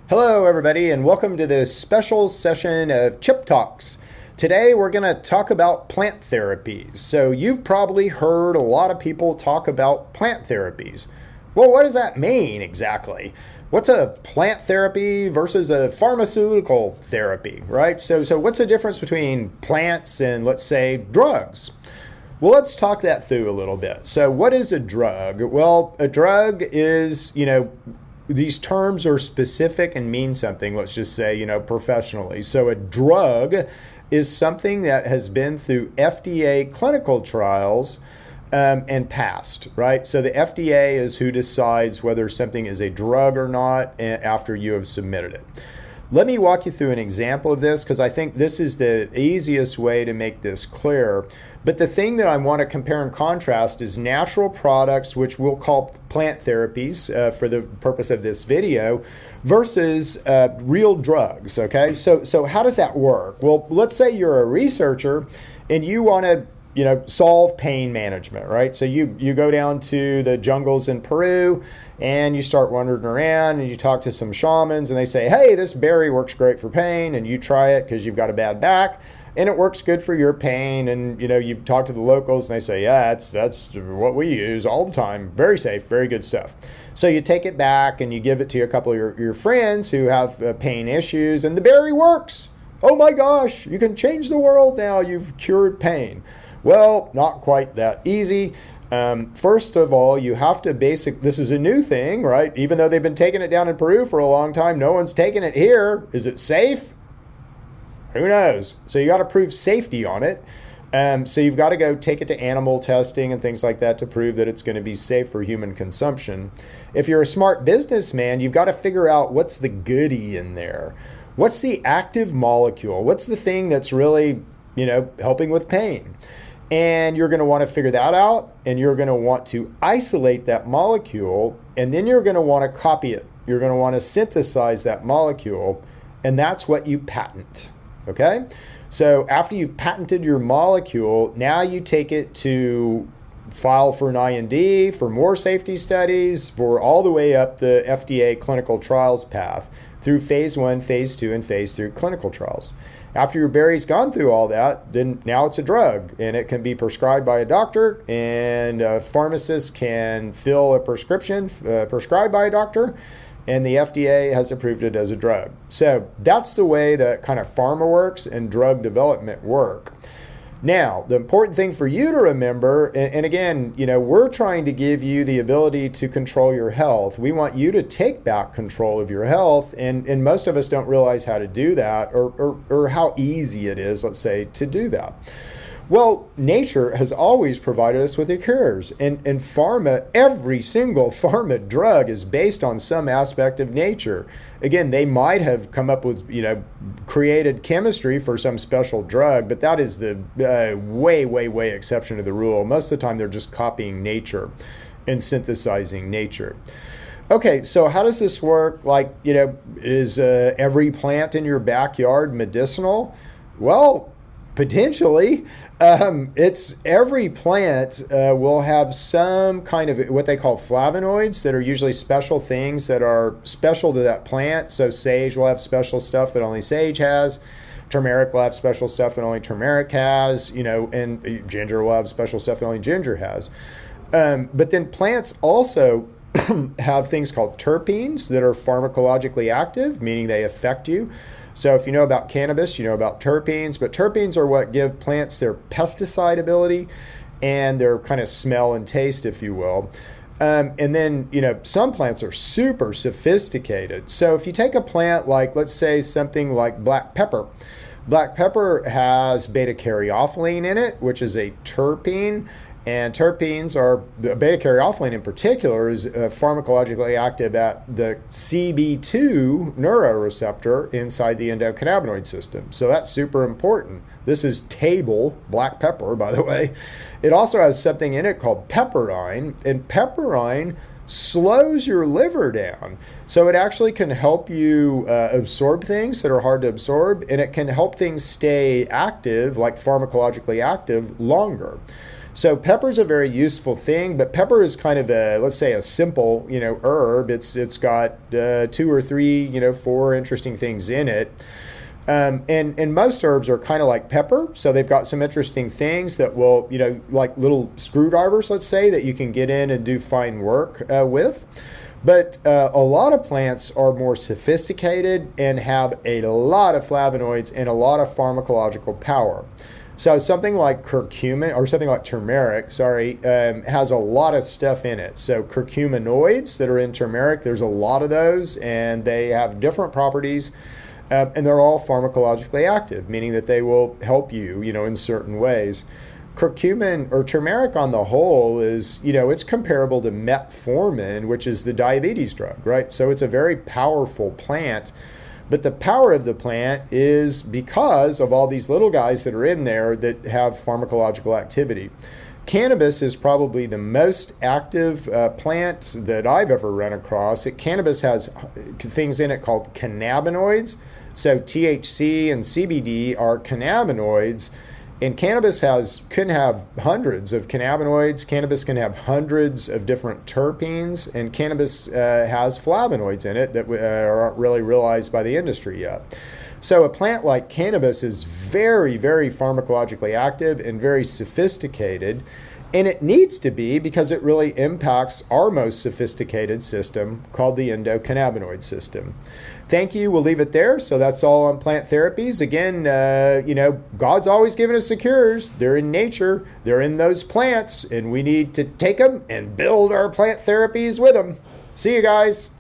Hello, everybody, and welcome to this special session of Chip Talks. Today, we're going to talk about plant therapies. So you've probably heard a lot of people talk about plant therapies. Well, what does that mean exactly? What's a plant therapy versus a pharmaceutical therapy, right? So what's the difference between plants and, let's say, drugs? Well, let's talk that through a little bit. So what is a drug? Well, a drug is, these terms are specific and mean something, let's just say, professionally. So a drug is something that has been through FDA clinical trials and passed, right? So the FDA is who decides whether something is a drug or not after you have submitted it. Let me walk you through an example of this because I think this is the easiest way to make this clear. But the thing that I want to compare and contrast is natural products, which we'll call plant therapies for the purpose of this video, versus real drugs, okay? So how does that work? Well, let's say you're a researcher and you want to solve pain management, right? So you go down to the jungles in Peru and you start wandering around and you talk to some shamans and they say, hey, this berry works great for pain, and you try it because you've got a bad back and it works good for your pain. And you talk to the locals and they say, yeah, that's what we use all the time. Very safe, very good stuff. So you take it back and you give it to a couple of your friends who have pain issues, and the berry works. Oh my gosh, you can change the world now. You've cured pain. Well, not quite that easy. First of all, you have to this is a new thing, right? Even though they've been taking it down in Peru for a long time, no one's taking it here. Is it safe? Who knows? So you got to prove safety on it. So you've got to go take it to animal testing and things like that to prove that it's going to be safe for human consumption. If you're a smart businessman, you've got to figure out what's the goodie in there. What's the active molecule? What's the thing that's really, helping with pain? And you're going to want to figure that out, and you're going to want to isolate that molecule, and then you're going to want to copy it. You're going to want to synthesize that molecule, and that's what you patent, okay? So after you've patented your molecule, now you take it to file for an IND, for more safety studies, for all the way up the FDA clinical trials path through phase 1, phase 2, and phase 3 clinical trials. After your berry's gone through all that, then now it's a drug, and it can be prescribed by a doctor, and a pharmacist can fill a prescription prescribed by a doctor, and the FDA has approved it as a drug. So that's the way that kind of pharma works and drug development work. Now, the important thing for you to remember, and again, we're trying to give you the ability to control your health. We want you to take back control of your health, and most of us don't realize how to do that or how easy it is, let's say, to do that. Well, nature has always provided us with the cures, and pharma, every single pharma drug is based on some aspect of nature. Again, they might have come up with, created chemistry for some special drug, but that is the way exception to the rule. Most of the time, they're just copying nature and synthesizing nature. Okay, so how does this work? Is every plant in your backyard medicinal? Well, potentially. It's every plant will have some kind of what they call flavonoids that are usually special things that are special to that plant. So sage will have special stuff that only sage has. Turmeric will have special stuff that only turmeric has, and ginger will have special stuff that only ginger has. But then plants also have things called terpenes that are pharmacologically active, meaning they affect you. So if you know about cannabis, you know about terpenes, but terpenes are what give plants their pesticide ability and their kind of smell and taste, if you will. And then, some plants are super sophisticated. So if you take a plant like, let's say, something like black pepper. Black pepper has beta-caryophyllene in it, which is a terpene. And terpenes are, beta-caryophyllene in particular, is pharmacologically active at the CB2 neuroreceptor inside the endocannabinoid system. So that's super important. This is table black pepper, by the way. It also has something in it called pepperine, and pepperine slows your liver down. So it actually can help you absorb things that are hard to absorb, and it can help things stay active, like pharmacologically active, longer. So pepper is a very useful thing, but pepper is kind of a, let's say, a simple, herb. It's got two or three, four interesting things in it. And most herbs are kind of like pepper, so they've got some interesting things that will, like little screwdrivers, let's say, that you can get in and do fine work with. But a lot of plants are more sophisticated and have a lot of flavonoids and a lot of pharmacological power. So something like curcumin, or something like turmeric, has a lot of stuff in it. So curcuminoids that are in turmeric, there's a lot of those, and they have different properties. And they're all pharmacologically active, meaning that they will help you, in certain ways. Curcumin or turmeric on the whole is, it's comparable to metformin, which is the diabetes drug, right? So it's a very powerful plant. But the power of the plant is because of all these little guys that are in there that have pharmacological activity. Cannabis is probably the most active plant that I've ever run across. Cannabis has things in it called cannabinoids. So THC and CBD are cannabinoids, and cannabis can have hundreds of cannabinoids. Cannabis can have hundreds of different terpenes, and cannabis has flavonoids in it that aren't really realized by the industry yet. So a plant like cannabis is very, very pharmacologically active and very sophisticated. And it needs to be because it really impacts our most sophisticated system called the endocannabinoid system. Thank you. We'll leave it there. So that's all on plant therapies. Again, God's always given us the cures. They're in nature. They're in those plants. And we need to take them and build our plant therapies with them. See you guys.